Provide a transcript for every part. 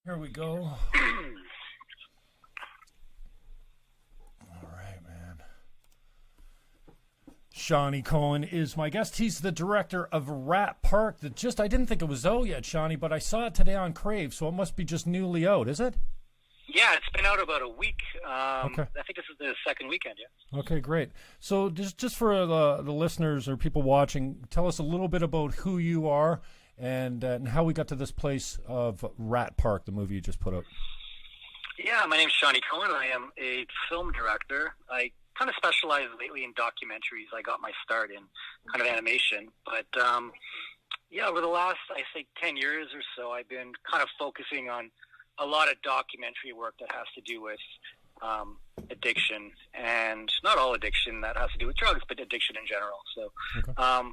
Here we go. All right, man. Shawney Cohen is my guest. He's the director of Rat Park. I didn't think it was out yet, Shawney, but I saw it today on Crave, so it must be just newly out, is it? Yeah, it's been out about a week. Okay. I think this is the second weekend, yeah. Okay, great. So just for the listeners or people watching, tell us a little bit about who you are and how we got to this place of Rat Park, the movie you just put out. Yeah, my name's Shawney Cohen. I am a film director. I kind of specialize lately in documentaries. I got my start in kind of animation. But, over the last, 10 years or so, I've been kind of focusing on a lot of documentary work that has to do with addiction, and not all addiction that has to do with drugs, but addiction in general. So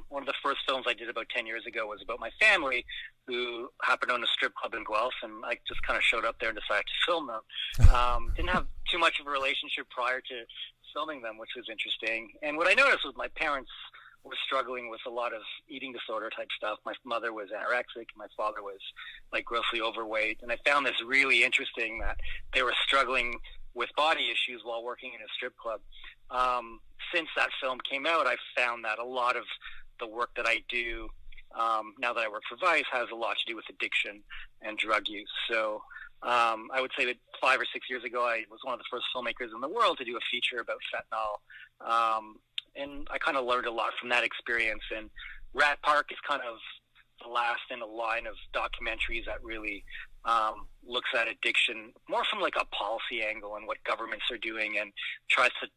one of the first films I did about 10 years ago was about my family, who happened to own a strip club in Guelph, and I just kind of showed up there and decided to film them. Didn't have too much of a relationship prior to filming them, which was interesting. And what I noticed was my parents were struggling with a lot of eating disorder type stuff. My mother was anorexic, and my father was grossly overweight. And I found this really interesting, that they were struggling with body issues while working in a strip club. Since that film came out, I've found that a lot of the work that I do now that I work for Vice has a lot to do with addiction and drug use. So I would say that 5 or 6 years ago, I was one of the first filmmakers in the world to do a feature about fentanyl. And I kind of learned a lot from that experience. And Rat Park is kind of the last in a line of documentaries that really looks at addiction more from a policy angle and what governments are doing, and tries to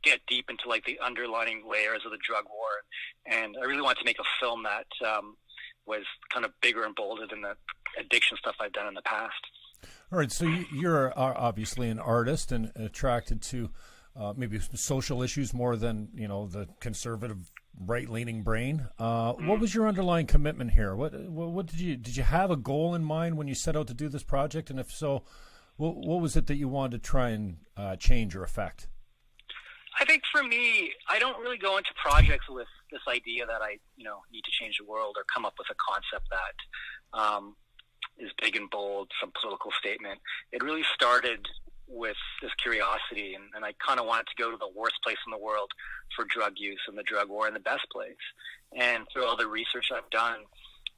get deep into the underlying layers of the drug war. And I really wanted to make a film that was kind of bigger and bolder than the addiction stuff I've done in the past. All right, so you're obviously an artist and attracted to maybe social issues more than the conservative right-leaning brain. What was your underlying commitment here? What did you have a goal in mind when you set out to do this project? And if so, what was it that you wanted to try and change or affect? I think for me, I don't really go into projects with this idea that I need to change the world or come up with a concept that is big and bold, some political statement. It really started with this curiosity, and I kind of wanted to go to the worst place in the world for drug use and the drug war, and the best place. And through all the research I've done,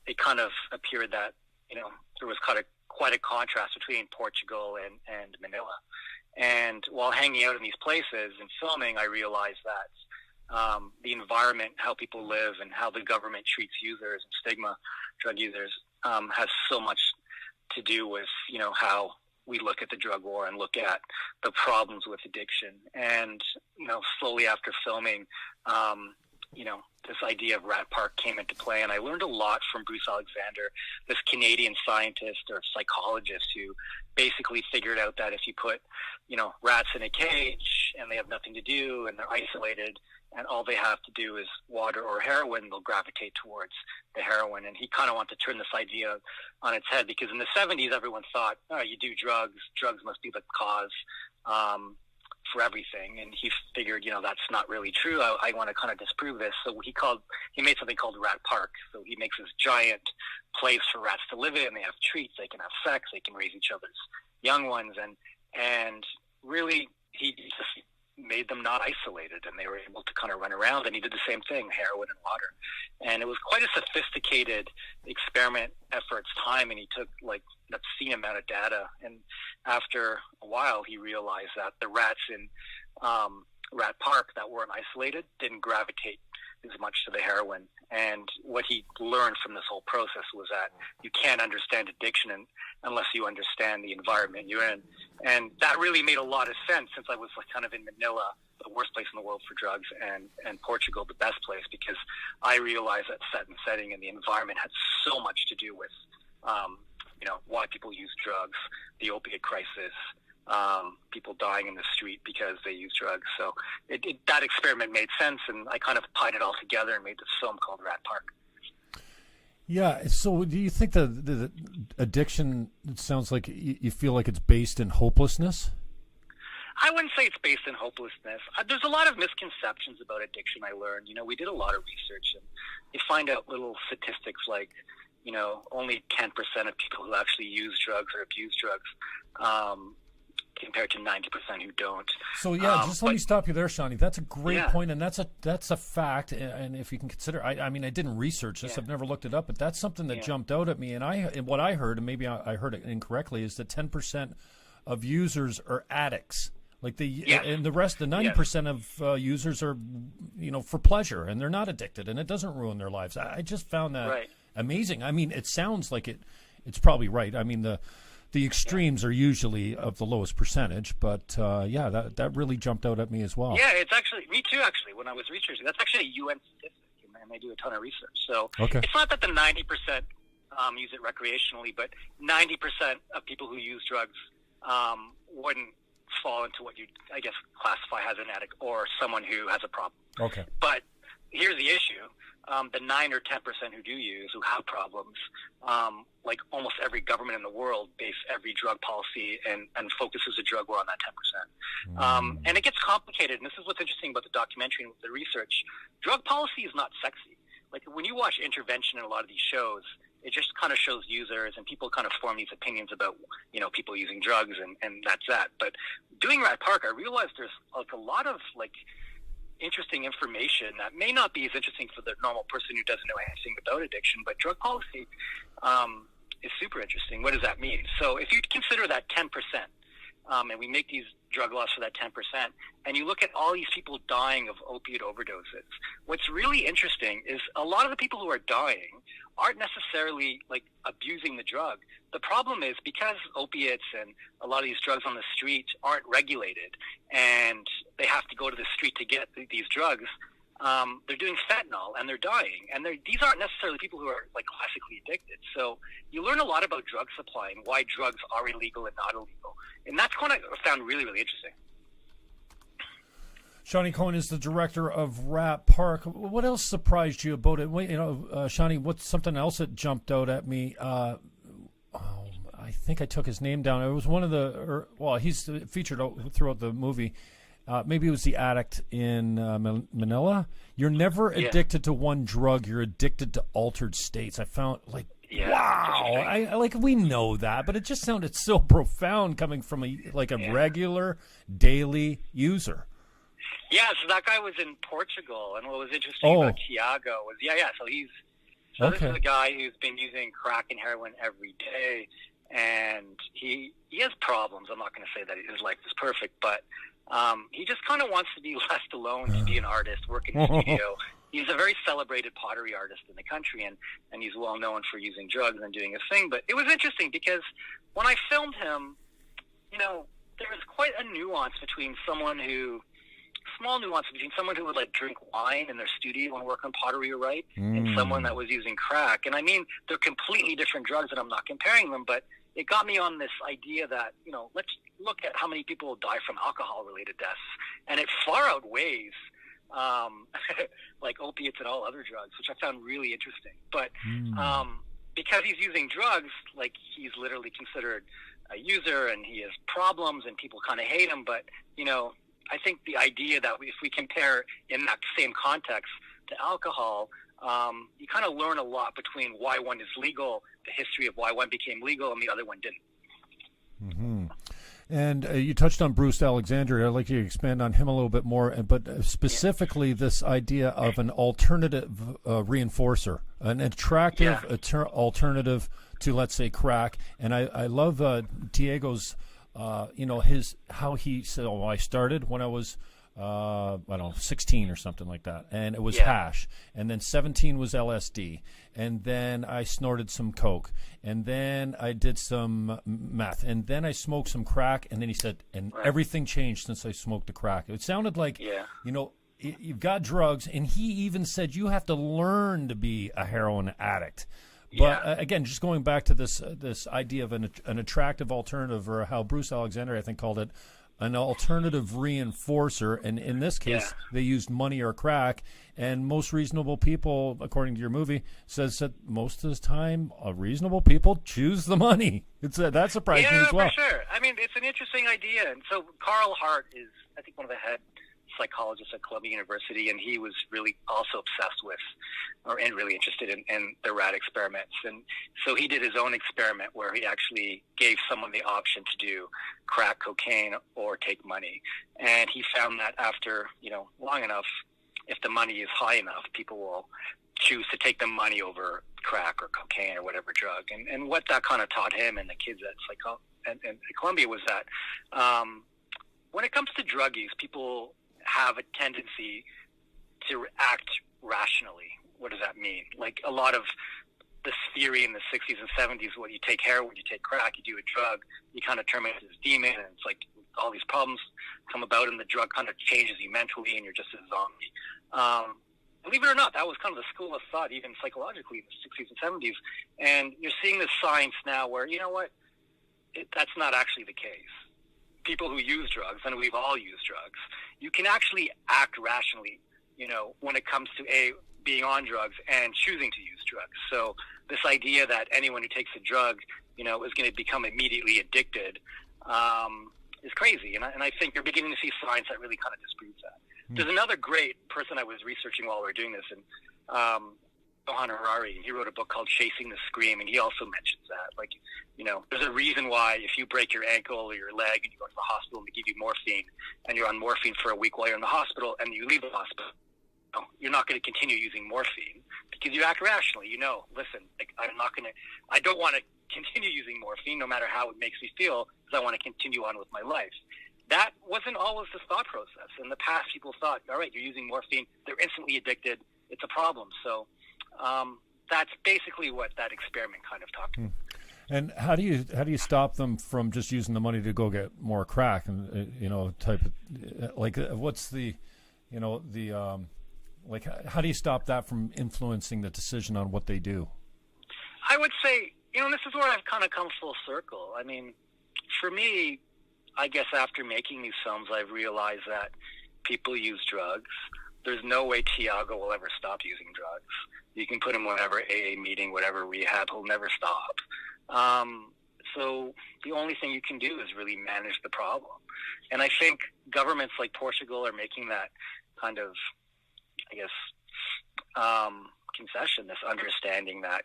it kind of appeared that there was quite a contrast between Portugal and Manila. And while hanging out in these places and filming, I realized that the environment, how people live, and how the government treats users and stigma drug users has so much to do with how we look at the drug war and look at the problems with addiction. And, slowly after filming, this idea of Rat Park came into play. And I learned a lot from Bruce Alexander, this Canadian scientist or psychologist who basically figured out that if you put, rats in a cage and they have nothing to do and they're isolated and all they have to do is water or heroin, they'll gravitate towards the heroin. And he kind of wanted to turn this idea on its head, because in the 70s, everyone thought, you do drugs must be the cause for everything. And he figured, that's not really true. I want to kind of disprove this. So he made something called Rat Park. So he makes this giant place for rats to live in. They have treats, they can have sex, they can raise each other's young ones. And really, he just made them not isolated, and they were able to kind of run around. And he did the same thing, heroin and water. And it was quite a sophisticated experiment at its time, and he took an obscene amount of data. And after a while, he realized that the rats in Rat Park that weren't isolated didn't gravitate as much to the heroin. And what he learned from this whole process was that you can't understand addiction unless you understand the environment you're in. And that really made a lot of sense, since I was kind of in Manila, the worst place in the world for drugs, and Portugal, the best place, because I realized that setting and the environment had so much to do with, why people use drugs, the opiate crisis, people dying in the street because they use drugs. So that experiment made sense, and I kind of tied it all together and made this film called Rat Park. Yeah. So do you think the addiction, it sounds like you feel like it's based in hopelessness? I wouldn't say it's based in hopelessness. There's a lot of misconceptions about addiction, I learned. We did a lot of research, and you find out little statistics like, only 10% of people who actually use drugs or abuse drugs, compared to 90% who don't. So just let me stop you there, Shawney. That's a great point, and that's a fact. And if you can consider, I mean, I didn't research this. I've never looked it up, but that's something that jumped out at me. And what I heard, and maybe I heard it incorrectly, is that 10% of users are addicts. Like and the rest, the 90% of users are, for pleasure, and they're not addicted, and it doesn't ruin their lives. I just found that amazing. I mean, it sounds like it's probably right. I mean, the extremes are usually of the lowest percentage, but that really jumped out at me as well. Yeah, it's actually me too. Actually, when I was researching, that's actually a UN statistic, and they do a ton of research. So it's not that the 90% use it recreationally, but 90% of people who use drugs wouldn't fall into what you, I guess, classify as an addict or someone who has a problem. Okay. But here's the issue. The 9 or 10% who do use, who have problems, like almost every government in the world base every drug policy and focuses a drug war on that 10%. And it gets complicated, and this is what's interesting about the documentary and the research. Drug policy is not sexy. Like when you watch Intervention in a lot of these shows, it just kind of shows users and people kind of form these opinions about, people using drugs and that's that. But doing Rat Park, I realized there's like a lot of like interesting information that may not be as interesting for the normal person who doesn't know anything about addiction, but drug policy is super interesting. What does that mean? So if you consider that 10%, and we make these drug laws for that 10%, and you look at all these people dying of opiate overdoses, what's really interesting is a lot of the people who are dying aren't necessarily like abusing the drug. The problem is because opiates and a lot of these drugs on the street aren't regulated and they have to go to the street to get these drugs, they're doing fentanyl and they're dying. And these aren't necessarily people who are like classically addicted. So you learn a lot about drug supply and why drugs are illegal and not illegal. And that's what I found really, really interesting. Shawney Cohen is the director of Rat Park. What else surprised you about it? Shawney, what's something else that jumped out at me? I think I took his name down. It was one of he's featured throughout the movie. Maybe it was the addict in Manila. You're never addicted to one drug. You're addicted to altered states. I found wow. We know that, but it just sounded so profound coming from a regular daily user. Yeah, so that guy was in Portugal, and what was interesting about Tiago was, so this is a guy who's been using crack and heroin every day, and he has problems. I'm not going to say that his life is perfect, but he just kind of wants to be left alone to be an artist, work in the studio. He's a very celebrated pottery artist in the country, and he's well known for using drugs and doing his thing. But it was interesting because when I filmed him, there was quite a small nuance between someone who would drink wine in their studio and work on pottery or write and someone that was using crack. And I mean, they're completely different drugs, and I'm not comparing them, but it got me on this idea that, let's look at how many people die from alcohol-related deaths, and it far outweighs opiates and all other drugs, which I found really interesting. But because he's using drugs, he's literally considered a user, and he has problems, and people kind of hate him. But I think the idea that if we compare in that same context to alcohol, you kind of learn a lot between why one is legal, the history of why one became legal, and the other one didn't. Mm-hmm. And you touched on Bruce Alexander. I'd like you to expand on him a little bit more, but specifically this idea of an alternative reinforcer, an attractive alternative to, let's say, crack. And I love Diego's, how he said, I started when I was, 16 or something like that. And it was hash. And then 17 was LSD. And then I snorted some coke. And then I did some meth. And then I smoked some crack. And then he said, everything changed since I smoked the crack. It sounded like, you've got drugs. And he even said you have to learn to be a heroin addict. But again, just going back to this idea of an attractive alternative, or how Bruce Alexander, I think, called it, an alternative reinforcer. And in this case, they used money or crack. And most reasonable people, according to your movie, says that most of the time, reasonable people choose the money. That surprised me as well. Yeah, for sure. I mean, it's an interesting idea. And so Carl Hart is, I think, one of the head psychologist at Columbia University, and he was really also obsessed with, and really interested in the rat experiments. And so he did his own experiment where he actually gave someone the option to do crack cocaine or take money. And he found that after, long enough, if the money is high enough, people will choose to take the money over crack or cocaine or whatever drug. And what that kind of taught him and the kids at Columbia was that when it comes to drug use, people have a tendency to act rationally. What does that mean? Like a lot of this theory in the 60s and 70s, when you take heroin, you take crack, you do a drug, you kind of turn into this demon, and it's like all these problems come about, and the drug kind of changes you mentally, and you're just a zombie. Believe it or not, that was kind of the school of thought, even psychologically, in the 60s and 70s. And you're seeing this science now where, that's not actually the case. People who use drugs, and we've all used drugs, you can actually act rationally, when it comes to being on drugs and choosing to use drugs. So this idea that anyone who takes a drug, is going to become immediately addicted, is crazy. And I think you're beginning to see science that really kind of disproves that. There's another great person I was researching while we were doing this, and Johann Harari. He wrote a book called Chasing the Scream, and he also mentions that. Like, there's a reason why if you break your ankle or your leg and you go to the hospital and they give you morphine, and you're on morphine for a week while you're in the hospital, and you leave the hospital, you're not going to continue using morphine because you act rationally. Listen, like I don't want to continue using morphine no matter how it makes me feel, because I want to continue on with my life. That wasn't always the thought process. In the past, people thought, all right, you're using morphine, they're instantly addicted, it's a problem. So that's basically what that experiment kind of talked about. And how do you stop them from just using the money to go get more crack and type of, like what's the like how do you stop that from influencing the decision on what they do? I would say this is where I've kind of come full circle. I mean, for me, I guess after making these films, I've realized that people use drugs. There's no way Tiago will ever stop using drugs. You can put him whatever AA meeting, whatever rehab, he'll never stop. So the only thing you can do is really manage the problem. And I think governments like Portugal are making that kind of, concession, this understanding that,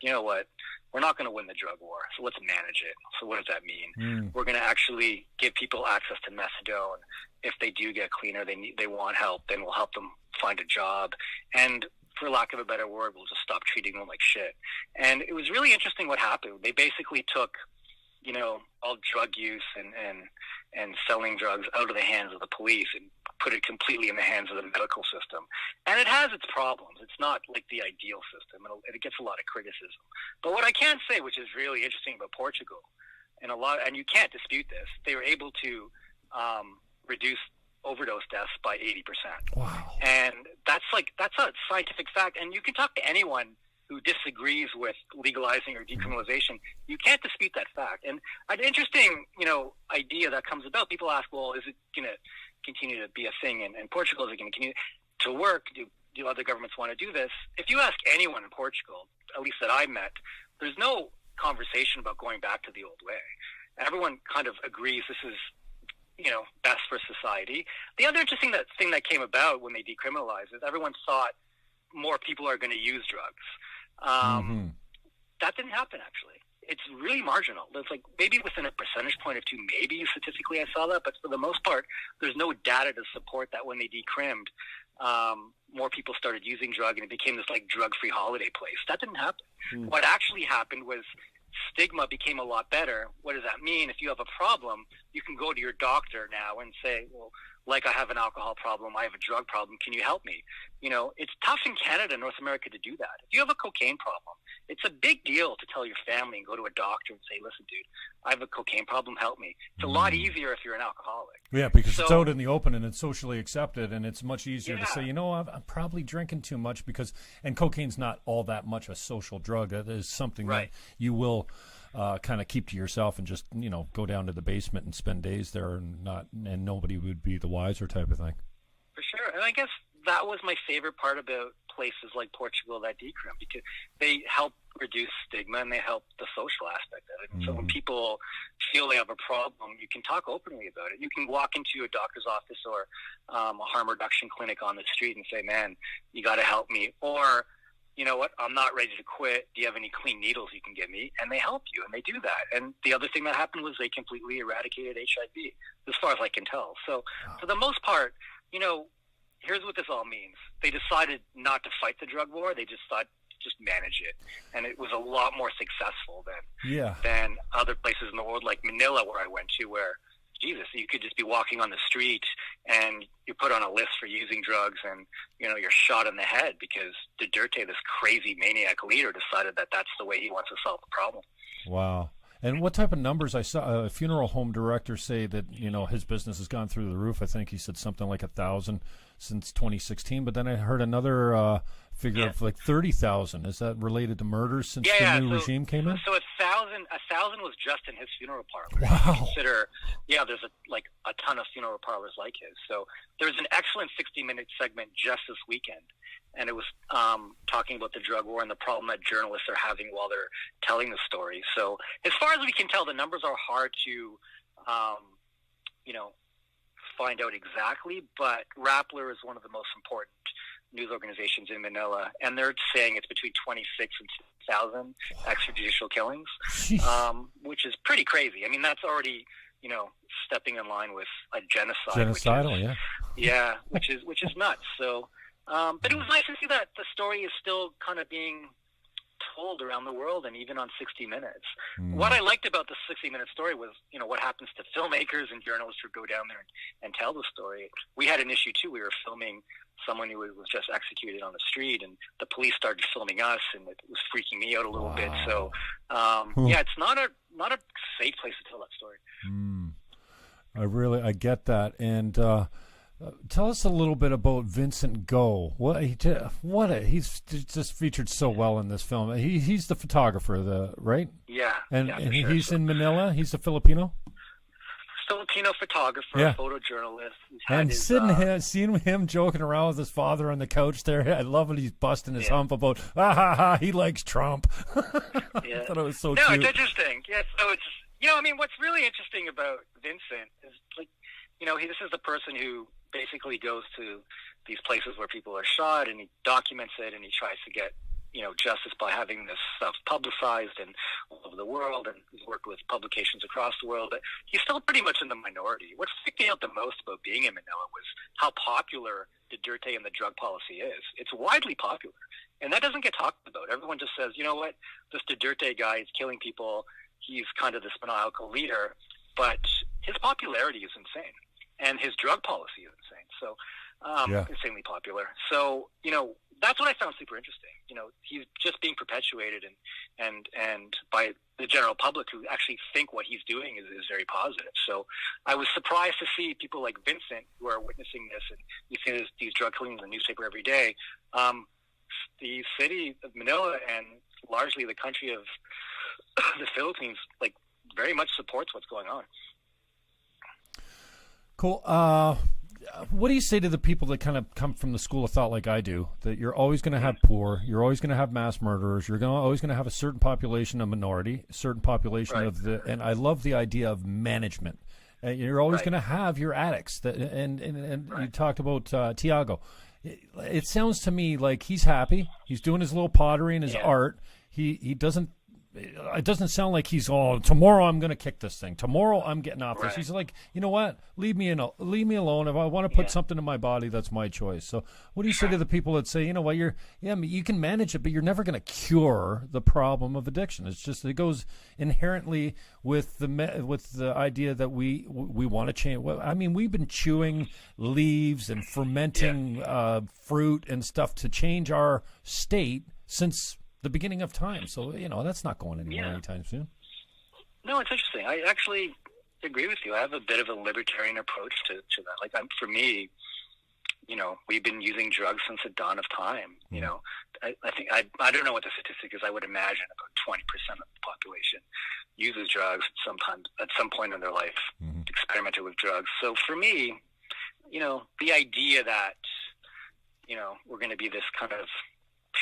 we're not going to win the drug war, so let's manage it. So what does that mean? We're going to actually give people access to methadone. If they do get cleaner, they want help, then we'll help them find a job. And for lack of a better word, we'll just stop treating them like shit. And it was really interesting what happened. They basically took, all drug use and selling drugs out of the hands of the police and put it completely in the hands of the medical system. And it has its problems. It's not like the ideal system, and it gets a lot of criticism. But what I can say, which is really interesting about Portugal, and you can't dispute this, they were able to reduce overdose deaths by 80%. Wow. And that's a scientific fact. And you can talk to anyone who disagrees with legalizing or decriminalization. You can't dispute that fact. And an interesting, idea that comes about, people ask, well, is it going to continue to be a thing in Portugal? Is it going to continue to work? Do other governments want to do this? If you ask anyone in Portugal, at least that I met, there's no conversation about going back to the old way. Everyone kind of agrees this is, best for society. The other interesting thing that came about when they decriminalized is everyone thought more people are going to use drugs. That didn't happen, actually. It's really marginal. It's like maybe within a percentage point or two, maybe statistically I saw that, but for the most part, there's no data to support that when they decrimmed, more people started using drug and it became this like drug-free holiday place. That didn't happen. What actually happened was stigma became a lot better. What does that mean? If you have a problem, you can go to your doctor now and say, well, like I have an alcohol problem, I have a drug problem, can you help me? It's tough in Canada and North America to do that. If you have a cocaine problem, it's a big deal to tell your family and go to a doctor and say, listen, dude, I have a cocaine problem, help me. It's a lot easier if you're an alcoholic. Yeah, because it's out in the open and it's socially accepted, and it's much easier to say, I'm probably drinking too much and cocaine's not all that much a social drug. It is something that you will kind of keep to yourself and just, go down to the basement and spend days there and nobody would be the wiser type of thing. For sure. And I guess that was my favorite part about places like Portugal that decriminalize because they help reduce stigma and they help the social aspect of it. And so when people feel they have a problem, you can talk openly about it. You can walk into a doctor's office or a harm reduction clinic on the street and say, man, you got to help me. Or, you know what, I'm not ready to quit. Do you have any clean needles you can give me? And they help you, and they do that. And the other thing that happened was they completely eradicated HIV, as far as I can tell. So for the most part, you know, here's what this all means. They decided not to fight the drug war. They just thought just manage it. And it was a lot more successful than other places in the world, like Manila, where I went to, where, Jesus, you could just be walking on the street and you're put on a list for using drugs and, you know, you're shot in the head because Duterte, this crazy maniac leader, decided that that's the way he wants to solve the problem. Wow. And what type of numbers? I saw a funeral home director say that, you know, his business has gone through the roof. I think he said something like 1,000 since 2016. But then I heard another figure of like 30,000. Is that related to murders since the new regime came in? So 1,000 was just in his funeral parlor. Wow. There's a ton of funeral parlors like his. So there's an excellent 60-minute segment just this weekend. And it was talking about the drug war and the problem that journalists are having while they're telling the story. So as far as we can tell, the numbers are hard to, find out exactly. But Rappler is one of the most important news organizations in Manila, and they're saying it's between 26 and 2,000 extrajudicial killings, which is pretty crazy. I mean, that's already, you know, stepping in line with a genocide. Genocidal, which is nuts. So. But it was nice to see that the story is still kind of being told around the world and even on 60 Minutes. What I liked about the 60-minute story was, you know, what happens to filmmakers and journalists who go down there and tell the story. We had an issue, too. We were filming someone who was just executed on the street, and the police started filming us, and it was freaking me out a little bit. So, it's not a safe place to tell that story. I get that. And tell us a little bit about Vincent Go. He's just featured so well in this film. He's the photographer, right? Yeah. And sure. He's in Manila. He's a Filipino photographer, photojournalist. And seeing him joking around with his father on the couch there, I love it. He's busting his hump about, he likes Trump. I thought it was so cute. No, it's interesting. Yeah, so it's, you know, I mean, what's really interesting about Vincent is, like, you know, this is the person who basically goes to these places where people are shot, and he documents it, and he tries to get, you know, justice by having this stuff publicized and all over the world, and he's worked with publications across the world, but he's still pretty much in the minority. What freaked me out the most about being in Manila was how popular Duterte and the drug policy is. It's widely popular, and that doesn't get talked about. Everyone just says, you know what, this Duterte guy is killing people, he's kind of this maniacal leader, but his popularity is insane. And his drug policy is insane. So, insanely popular. So, you know, that's what I found super interesting. You know, he's just being perpetuated and by the general public who actually think what he's doing is very positive. So I was surprised to see people like Vincent who are witnessing this, and you see these drug killings in the newspaper every day. The city of Manila and largely the country of the Philippines, like, very much supports what's going on. Cool. What do you say to the people that kind of come from the school of thought like I do, that you're always going to have poor, you're always going to have mass murderers, you're always going to have a certain population of minority, a certain population and I love the idea of management. You're always going to have your addicts. And you talked about Tiago. It sounds to me like he's happy. He's doing his little pottery and his art. He doesn't. It doesn't sound like he's tomorrow I'm going to kick this thing. Tomorrow I'm getting off this. He's like, you know what? Leave me alone. If I want to put something in my body, that's my choice. So what do you say to the people that say, you know what, you can manage it, but you're never going to cure the problem of addiction. It's just, it goes inherently with the idea that we want to change. Well, I mean, we've been chewing leaves and fermenting fruit and stuff to change our state since the beginning of time. So, you know, that's not going anywhere anytime soon. No, it's interesting. I actually agree with you. I have a bit of a libertarian approach to that. Like, for me, you know, we've been using drugs since the dawn of time. You know, I think, I don't know what the statistic is. I would imagine about 20% of the population uses drugs sometimes at some point in their life, experimented with drugs. So for me, you know, the idea that, we're going to be this kind of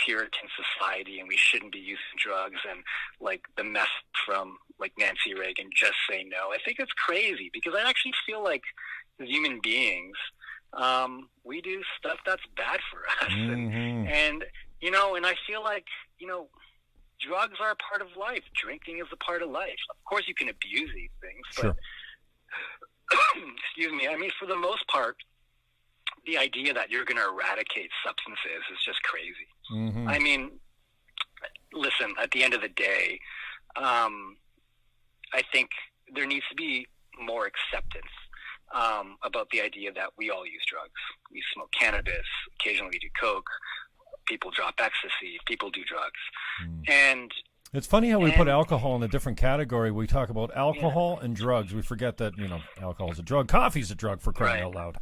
Puritan society and we shouldn't be using drugs, and like the mess from like Nancy Reagan, just say no. I think it's crazy because I actually feel like as human beings, we do stuff that's bad for us. Mm-hmm. And I feel like, drugs are a part of life. Drinking is a part of life. Of course you can abuse these things, Sure. but excuse me. I mean, for the most part, the idea that you're going to eradicate substances is just crazy. Mm-hmm. I mean, listen, at the end of the day, I think there needs to be more acceptance about the idea that we all use drugs. We smoke cannabis, occasionally we do coke, people drop ecstasy, people do drugs. And it's funny how we put alcohol in a different category. We talk about alcohol and drugs. We forget that, alcohol is a drug. Coffee's a drug, for crying out loud.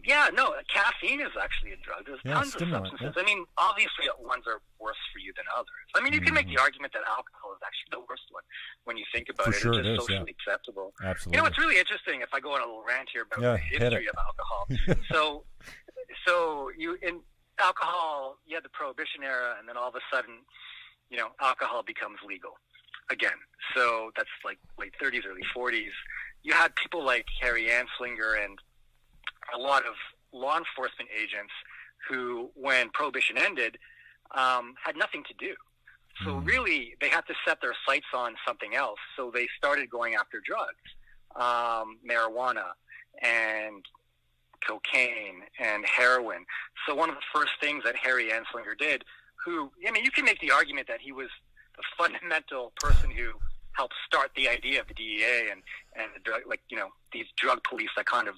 Yeah, no, caffeine is actually a drug. There's tons of substances. Yeah. I mean, obviously ones are worse for you than others. I mean, you can make the argument that alcohol is actually the worst one when you think about it. Sure it's just it is, socially acceptable. Absolutely. It's really interesting if I go on a little rant here about the history of alcohol. So in alcohol, you had the Prohibition era, and then all of a sudden, alcohol becomes legal again. So that's like late 30s, early 40s. You had people like Harry Anslinger and a lot of law enforcement agents who, when Prohibition ended, had nothing to do. So really, they had to set their sights on something else. So they started going after drugs, marijuana and cocaine and heroin. So one of the first things that Harry Anslinger did, you can make the argument that he was the fundamental person who helped start the idea of the DEA and the drug, these drug police that kind of,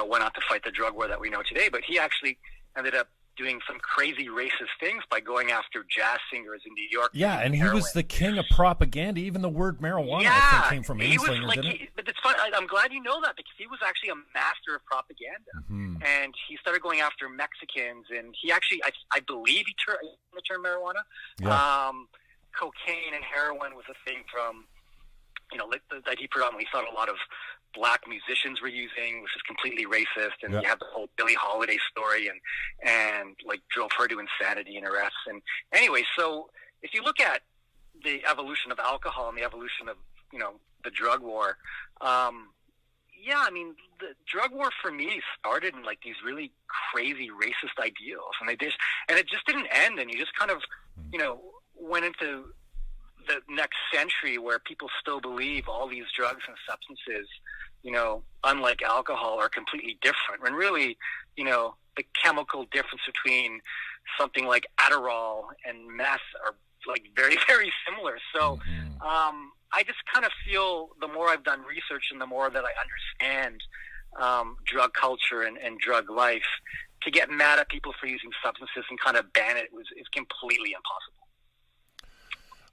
went out to fight the drug war that we know today. But he actually ended up doing some crazy racist things by going after jazz singers in New York. Yeah, and he was the king of propaganda. Even the word marijuana, I think, came from Anslinger, didn't it? But it's fun. I'm glad you know that because he was actually a master of propaganda. Mm-hmm. And he started going after Mexicans, and he actually, I believe he turned the term marijuana. Yeah. Cocaine and heroin was a thing from, that he predominantly thought a lot of black musicians were using, which is completely racist. And you have the whole Billie Holiday story and like drove her to insanity and arrests. And anyway, so if you look at the evolution of alcohol and the evolution of, the drug war, the drug war for me started in like these really crazy racist ideals, and it just didn't end. And you just kind of, went into the next century where people still believe all these drugs and substances, unlike alcohol, are completely different. When really, the chemical difference between something like Adderall and meth are like very, very similar. So, I just kind of feel the more I've done research and the more that I understand drug culture and drug life, to get mad at people for using substances and kind of ban it is completely impossible.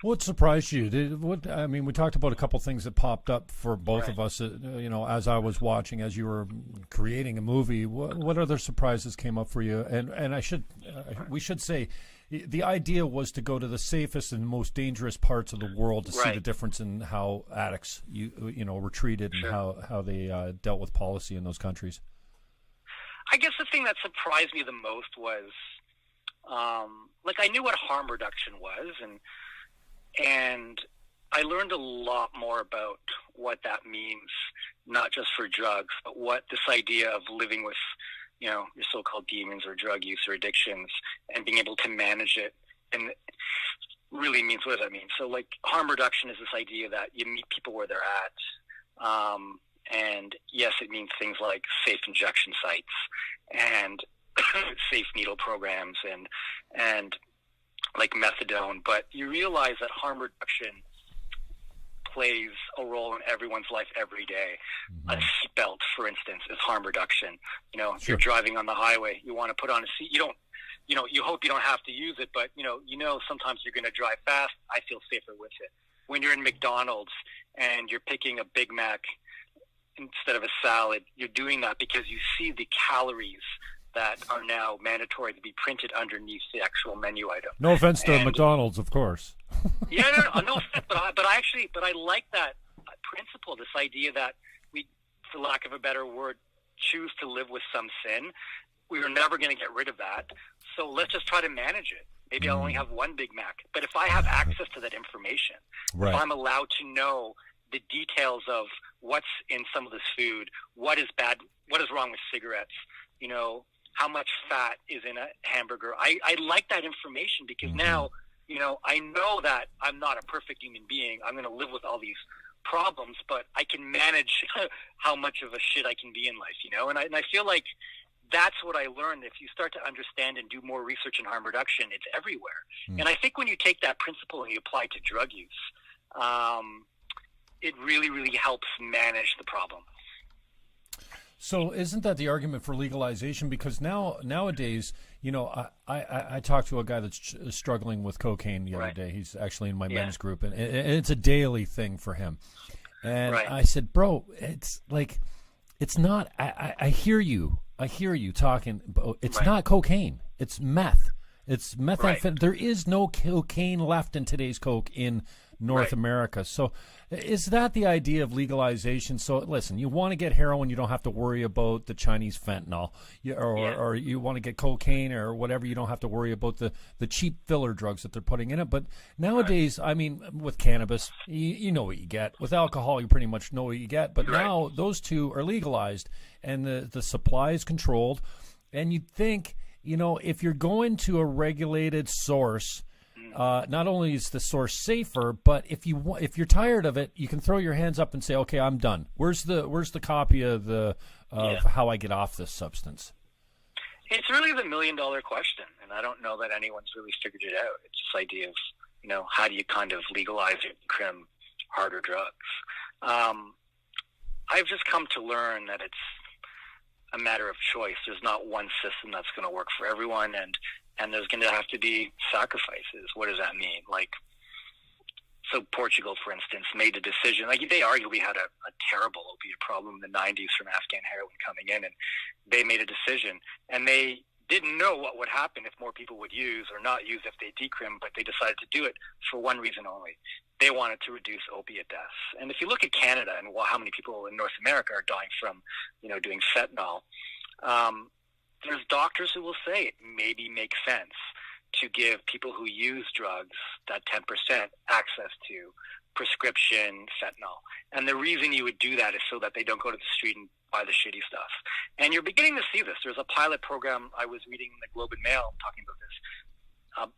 What surprised you? We talked about a couple things that popped up for both of us, as I was watching, as you were creating a movie. What other surprises came up for you? And we should say, the idea was to go to the safest and most dangerous parts of the world to see the difference in how addicts, were treated and how they dealt with policy in those countries. I guess the thing that surprised me the most was, I knew what harm reduction was, and I learned a lot more about what that means, not just for drugs, but what this idea of living with, your so-called demons or drug use or addictions and being able to manage it, and really means, what does that mean? So, harm reduction is this idea that you meet people where they're at, and yes, it means things like safe injection sites and safe needle programs and like methadone, but you realize that harm reduction plays a role in everyone's life every day. A seatbelt, for instance, is harm reduction. If you're driving on the highway, you want to put on a seat. You hope you don't have to use it, but sometimes you're going to drive fast. I feel safer with it. When you're in McDonald's and you're picking a Big Mac instead of a salad, you're doing that because you see the calories that are now mandatory to be printed underneath the actual menu item. No offense to McDonald's, of course. No offense, but I like that principle, this idea that we, for lack of a better word, choose to live with some sin, we were never going to get rid of that. So let's just try to manage it. Maybe I'll only have one Big Mac. But if I have access to that information, Right. if I'm allowed to know the details of what's in some of this food, what is bad, what is wrong with cigarettes, you know, how much fat is in a hamburger. I like that information because now, you know, I know that I'm not a perfect human being. I'm going to live with all these problems, but I can manage how much of a shit I can be in life, you know? And I feel like that's what I learned. If you start to understand and do more research in harm reduction, it's everywhere. And I think when you take that principle and you apply it to drug use, it really, really helps manage the problem. So isn't that the argument for legalization? Because nowadays, you know, I talked to a guy that's struggling with cocaine the other day. He's actually in my men's group, and it's a daily thing for him. And I said, bro, it's like, it's not, I hear you talking, but it's not cocaine. It's meth. It's methamphetamine. There is no cocaine left in today's Coke in North America. So is that the idea of legalization? So listen, you want to get heroin, you don't have to worry about the Chinese fentanyl, or you want to get cocaine or whatever, you don't have to worry about the cheap filler drugs that they're putting in it. But nowadays, I mean, with cannabis, you know what you get. With alcohol, you pretty much know what you get. But now those two are legalized and the supply is controlled. And you'd think, you know, if you're going to a regulated source, not only is the source safer, but if you're tired of it, you can throw your hands up and say, "Okay, I'm done." Where's the copy of how I get off this substance? It's really the $1 million question, and I don't know that anyone's really figured it out. It's this idea of, you know, how do you kind of legalize it and crim harder drugs? I've just come to learn that it's a matter of choice. There's not one system that's going to work for everyone, and there's going to have to be sacrifices. What does that mean? Like, so Portugal, for instance, made a decision. Like, they arguably had a terrible opiate problem in the 90s from Afghan heroin coming in, and they made a decision. And they didn't know what would happen if more people would use or not use if they decrim, but they decided to do it for one reason only. They wanted to reduce opiate deaths. And if you look at Canada and how many people in North America are dying from, you know, doing fentanyl, there's doctors who will say it maybe makes sense to give people who use drugs, that 10%, access to prescription fentanyl. And the reason you would do that is so that they don't go to the street and buy the shitty stuff. And you're beginning to see this. There's a pilot program. I was reading in the Globe and Mail talking about this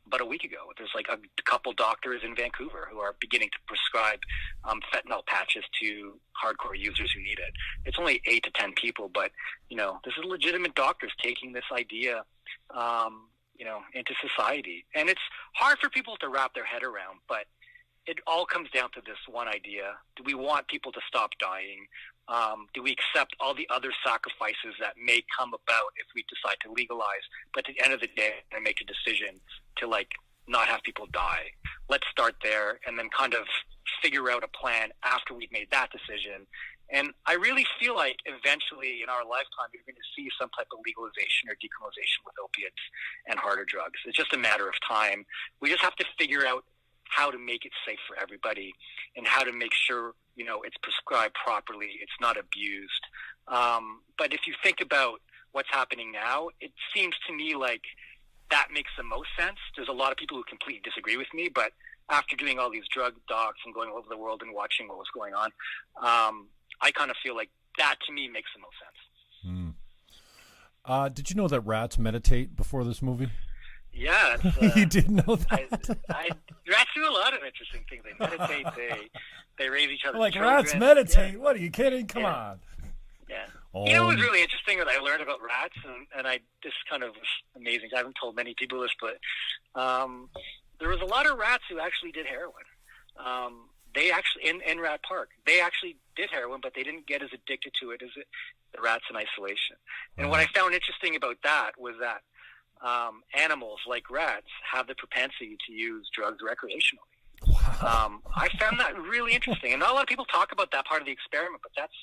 about a week ago. There's like a couple doctors in Vancouver who are beginning to prescribe fentanyl patches to hardcore users who need it. It's only 8 to 10 people, but, you know, this is legitimate doctors taking this idea, you know, into society. And it's hard for people to wrap their head around, but it all comes down to this one idea. Do we want people to stop dying? Do we accept all the other sacrifices that may come about if we decide to legalize? But at the end of the day, I make a decision to, like, not have people die. Let's start there and then kind of figure out a plan after we've made that decision. And I really feel like eventually in our lifetime, you're going to see some type of legalization or decriminalization with opiates and harder drugs. It's just a matter of time. We just have to figure out how to make it safe for everybody and how to make sure, you know, it's prescribed properly, it's not abused. But if you think about what's happening now, it seems to me like that makes the most sense. There's a lot of people who completely disagree with me, but after doing all these drug docs and going all over the world and watching what was going on, I kind of feel like that to me makes the most sense. Did you know that rats meditate before this movie? Yeah. You didn't know that? Rats do a lot of interesting things. They meditate, they raise each other's like children. Rats meditate? Yeah. What, are you kidding? Come on. Yeah. You know what was really interesting that I learned about rats, and this kind of was amazing. I haven't told many people this, but there was a lot of rats who actually did heroin. They actually, in Rat Park, they actually did heroin, but they didn't get as addicted to it as the rats in isolation. And what I found interesting about that was that animals like rats have the propensity to use drugs recreationally. Wow. I found that really interesting, and not a lot of people talk about that part of the experiment, but that's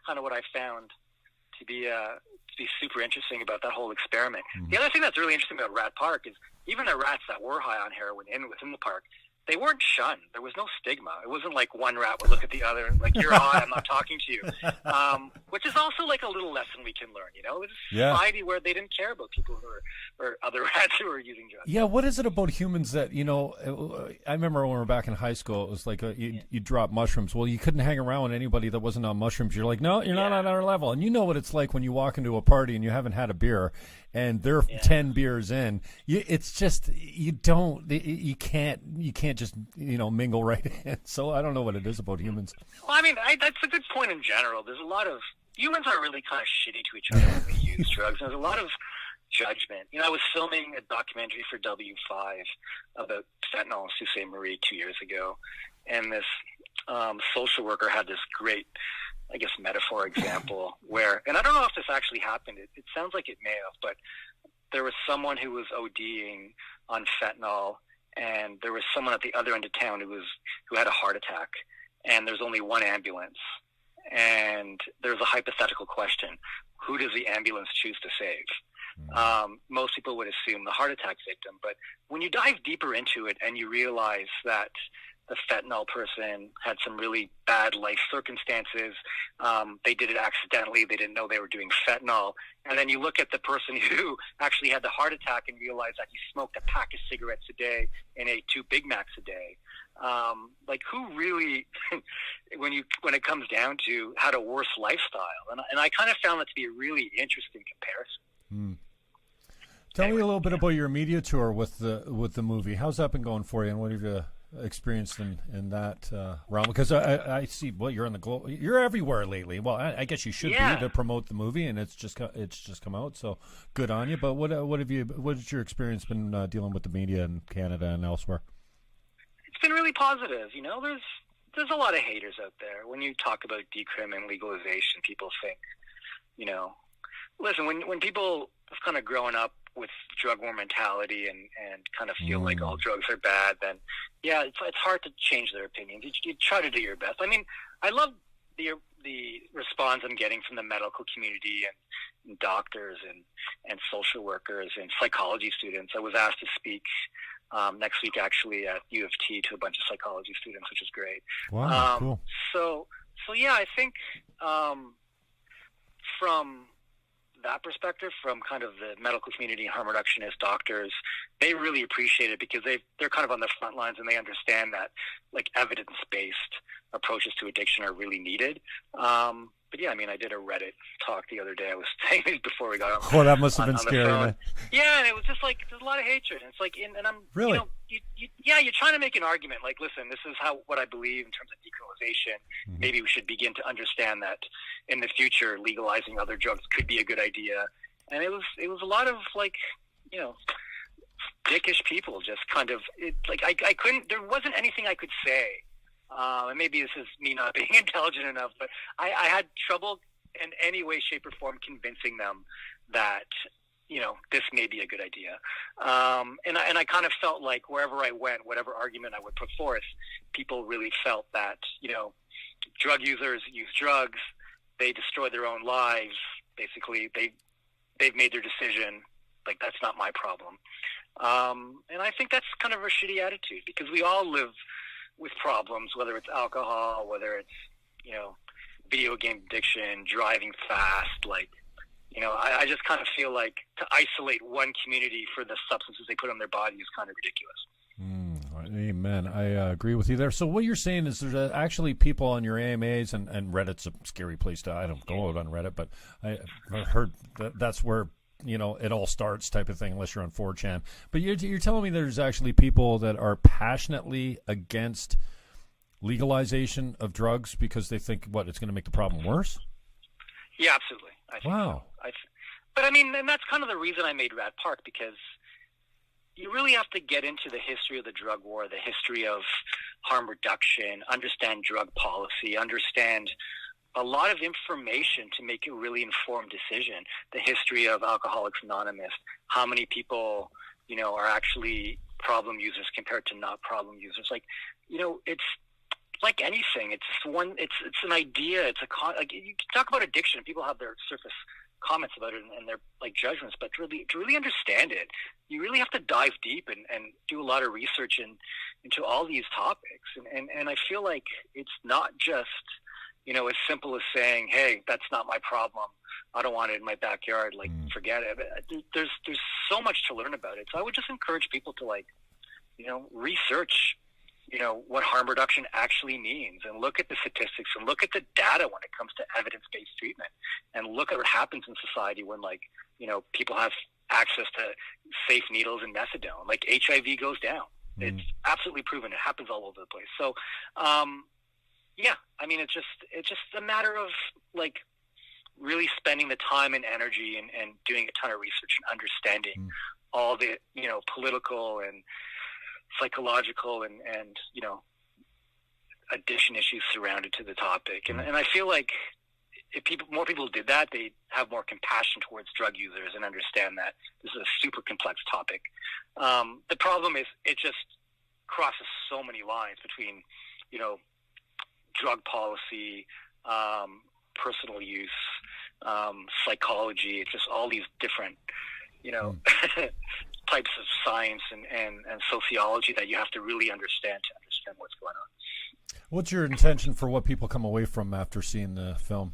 kind of what I found to be super interesting about that whole experiment. The other thing that's really interesting about Rat Park is even the rats that were high on heroin within the park, they weren't shunned. There was no stigma. It wasn't like one rat would look at the other and like, you're hot, I'm not talking to you. Which is also like a little lesson we can learn, It was a society where they didn't care about people who were, or other rats who were using drugs. Yeah, what is it about humans that, I remember when we were back in high school, it was like you drop mushrooms. Well, you couldn't hang around with anybody that wasn't on mushrooms. You're like, no, you're not on our level. And you know what it's like when you walk into a party and you haven't had a beer and they're 10 beers in. It's just, you can't just, mingle right in. So I don't know what it is about humans. Well, I mean, that's a good point in general. There's a lot of, humans are really kind of shitty to each other when they use drugs. There's a lot of judgment. I was filming a documentary for W5 about fentanyl in Sault Ste. Marie 2 years ago. And this social worker had this great, I guess, metaphor example where, and I don't know if this actually happened. It sounds like it may have, but there was someone who was ODing on fentanyl, and there was someone at the other end of town who had a heart attack, and there's only one ambulance. And there's a hypothetical question: who does the ambulance choose to save? Most people would assume the heart attack victim, but when you dive deeper into it and you realize that the fentanyl person had some really bad life circumstances, they did it accidentally, they didn't know they were doing fentanyl, and then you look at the person who actually had the heart attack and realize that he smoked a pack of cigarettes a day and ate 2 Big Macs a day. Like, who really, when it comes down to, had a worse lifestyle? And I kind of found that to be a really interesting comparison. Tell me a little bit about your media tour with the movie. How's that been going for you, and what have you experienced in that realm? Because I see, well, you're on the globe, you're everywhere lately. Well, I guess you should be to promote the movie, and it's just come out, so good on you. But what has your experience been dealing with the media in Canada and elsewhere? It's been really positive. There's a lot of haters out there. When you talk about decrim and legalization, people think, listen, when people have kind of grown up with drug war mentality and kind of feel like all drugs are bad, then it's hard to change their opinions. You try to do your best. I mean, I love the response I'm getting from the medical community and doctors and social workers and psychology students. I was asked to speak next week actually at U of T to a bunch of psychology students, which is great. Wow, cool. So yeah, I think from that perspective, from kind of the medical community, harm reductionist doctors, they really appreciate it because they're kind of on the front lines and they understand that like evidence-based approaches to addiction are really needed. But yeah, I mean, I did a Reddit talk the other day. I was saying it before we got on. Oh, that must have been scary, man. Yeah, and it was just like there's a lot of hatred. And it's like, and I'm really, you're trying to make an argument. Like, listen, this is what I believe in terms of decriminalization. Mm-hmm. Maybe we should begin to understand that in the future, legalizing other drugs could be a good idea. And it was a lot of like, dickish people, just kind of I couldn't. There wasn't anything I could say. And maybe this is me not being intelligent enough, but I had trouble in any way, shape, or form convincing them that, this may be a good idea. And I kind of felt like wherever I went, whatever argument I would put forth, people really felt that, drug users use drugs, they destroy their own lives. Basically, they've made their decision. Like, that's not my problem. And I think that's kind of a shitty attitude because we all live with problems, whether it's alcohol, whether it's, video game addiction, driving fast. Like, I just kind of feel like to isolate one community for the substances they put on their body is kind of ridiculous. Amen. I agree with you there. So what you're saying is there's actually people on your AMAs, and Reddit's a scary place to, I don't go out on Reddit, but I've heard that's where it all starts type of thing, unless you're on 4chan. But you're telling me there's actually people that are passionately against legalization of drugs because they think, it's going to make the problem worse? Yeah, absolutely. I think wow. So. But I mean, and that's kind of the reason I made Rat Park, because you really have to get into the history of the drug war, the history of harm reduction, understand drug policy, understand a lot of information to make a really informed decision. The history of Alcoholics Anonymous, how many people, are actually problem users compared to not problem users. Like, it's like anything. It's an idea. It's you talk about addiction. People have their surface comments about it and their like judgments, but to really understand it, you really have to dive deep and do a lot of research into all these topics. And I feel like it's not just, as simple as saying, hey, that's not my problem, I don't want it in my backyard, like forget it. There's so much to learn about it. So I would just encourage people to research what harm reduction actually means, and look at the statistics and look at the data when it comes to evidence-based treatment, and look at what happens in society when people have access to safe needles and methadone. Like HIV goes down. It's absolutely proven. It happens all over the place. So, it's just a matter of really spending the time and energy and doing a ton of research and understanding all the, political and psychological and addiction issues surrounded to the topic. And I feel like if more people did that, they'd have more compassion towards drug users and understand that this is a super complex topic. The problem is it just crosses so many lines between, drug policy, personal use, psychology. It's just all these different, types of science and sociology that you have to really understand to understand what's going on. What's your intention for what people come away from after seeing the film?